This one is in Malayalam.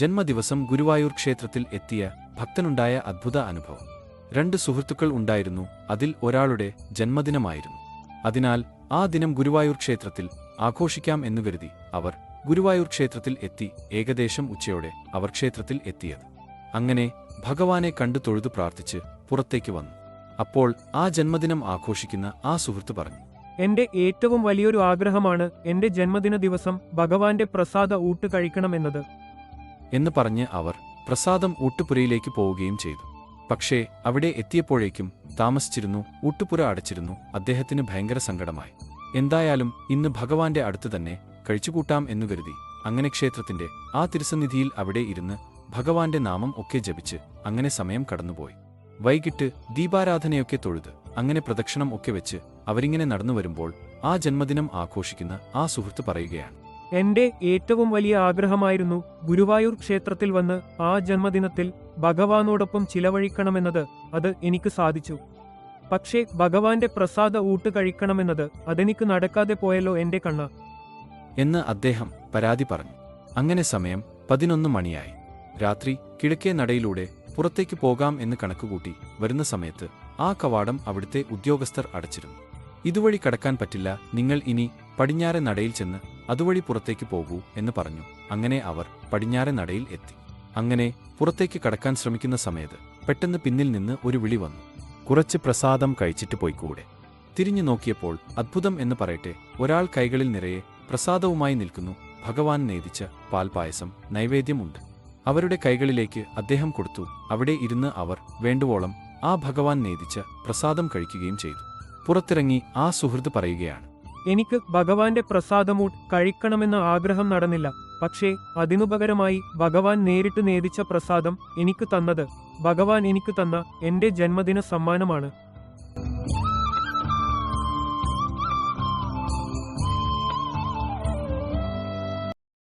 ജന്മദിവസം ഗുരുവായൂർ ക്ഷേത്രത്തിൽ എത്തിയ ഭക്തനുണ്ടായ അദ്ഭുത അനുഭവം. 2 സുഹൃത്തുക്കൾ ഉണ്ടായിരുന്നു. അതിൽ ഒരാളുടെ ജന്മദിനമായിരുന്നു. അതിനാൽ ആ ദിനം ഗുരുവായൂർ ക്ഷേത്രത്തിൽ ആഘോഷിക്കാം എന്നു കരുതി അവർ ഗുരുവായൂർ ക്ഷേത്രത്തിൽ എത്തി. ഏകദേശം ഉച്ചയോടെ അവർ ക്ഷേത്രത്തിൽ എത്തിയത്. അങ്ങനെ ഭഗവാനെ കണ്ടു തൊഴുതു പ്രാർത്ഥിച്ച് പുറത്തേക്ക് വന്നു. അപ്പോൾ ആ ജന്മദിനം ആഘോഷിക്കുന്ന ആ സുഹൃത്ത് പറഞ്ഞു, എന്റെ ഏറ്റവും വലിയൊരു ആഗ്രഹമാണ് എന്റെ ജന്മദിന ദിവസം ഭഗവാന്റെ പ്രസാദ ഊട്ട് കഴിക്കണമെന്നത് എന്ന് പറഞ്ഞ് അവർ പ്രസാദം ഊട്ടുപുരയിലേക്ക് പോവുകയും ചെയ്തു. പക്ഷേ അവിടെ എത്തിയപ്പോഴേക്കും താമസിച്ചിരുന്നു. ഊട്ടുപുര അടച്ചിരുന്നു. അദ്ദേഹത്തിന് ഭയങ്കര സങ്കടമായി. എന്തായാലും ഇന്ന് ഭഗവാന്റെ അടുത്ത് തന്നെ കഴിച്ചുകൂട്ടാം എന്നു കരുതി അങ്ങനെ ക്ഷേത്രത്തിന്റെ ആ തിരുസന്നിധിയിൽ അവിടെ ഇരുന്ന് ഭഗവാന്റെ നാമം ഒക്കെ ജപിച്ച് അങ്ങനെ സമയം കടന്നുപോയി. വൈകിട്ട് ദീപാരാധനയൊക്കെ തൊഴുത് അങ്ങനെ പ്രദക്ഷിണം ഒക്കെ വെച്ച് അവരിങ്ങനെ നടന്നു വരുമ്പോൾ ആ ജന്മദിനം ആഘോഷിക്കുന്ന ആ സുഹൃത്ത് പറയുകയാണ്, എന്റെ ഏറ്റവും വലിയ ആഗ്രഹമായിരുന്നു ഗുരുവായൂർ ക്ഷേത്രത്തിൽ വന്ന് ആ ജന്മദിനത്തിൽ ഭഗവാനോടൊപ്പം ചിലവഴിക്കണമെന്നത്. അത് എനിക്ക് സാധിച്ചു. പക്ഷേ ഭഗവാന്റെ പ്രസാദ ഊട്ട് കഴിക്കണമെന്നത് അതെനിക്ക് നടക്കാതെ പോയല്ലോ എന്റെ കണ്ണ എന്ന് അദ്ദേഹം പരാതി പറഞ്ഞു. അങ്ങനെ സമയം 11 മണിയായി. രാത്രി കിഴക്കേ നടയിലൂടെ പുറത്തേക്ക് പോകാം എന്ന് കണക്കുകൂട്ടി വരുന്ന സമയത്ത് ആ കവാടം അവിടുത്തെ ഉദ്യോഗസ്ഥർ അടച്ചിരുന്നു. ഇതുവഴി കടക്കാൻ പറ്റില്ല, നിങ്ങൾ ഇനി പടിഞ്ഞാറെ നടയിൽ ചെന്ന് അതുവഴി പുറത്തേക്ക് പോകൂ എന്ന് പറഞ്ഞു. അങ്ങനെ അവർ പടിഞ്ഞാറെ നടയിൽ എത്തി. അങ്ങനെ പുറത്തേക്ക് കടക്കാൻ ശ്രമിക്കുന്ന സമയത്ത് പെട്ടെന്ന് പിന്നിൽ നിന്ന് ഒരു വിളി വന്നു, കുറച്ച് പ്രസാദം കഴിച്ചിട്ട് പോയിക്കൂടെ? തിരിഞ്ഞു നോക്കിയപ്പോൾ അദ്ഭുതം എന്ന് പറയട്ടെ, ഒരാൾ കൈകളിൽ നിറയെ പ്രസാദവുമായി നിൽക്കുന്നു. ഭഗവാൻ നേദിച്ച പാൽപായസം നൈവേദ്യമുണ്ട്. അവരുടെ കൈകളിലേക്ക് അദ്ദേഹം കൊടുത്തു. അവിടെ ഇരുന്ന് അവർ വേണ്ടുവോളം ആ ഭഗവാൻ നേദിച്ച പ്രസാദം കഴിക്കുകയും ചെയ്തു. പുറത്തിറങ്ങി ആ സുഹൃത്ത് പറയുകയാണ്, എനിക്ക് ഭഗവാന്റെ പ്രസാദമൂട്ട് കഴിക്കണമെന്ന ആഗ്രഹം നടന്നില്ല. പക്ഷേ അതിനുപകരമായി ഭഗവാൻ നേരിട്ട് നേദിച്ച പ്രസാദം എനിക്ക് തന്നത് ഭഗവാൻ എനിക്ക് തന്ന എന്റെ ജന്മദിന സമ്മാനമാണ്.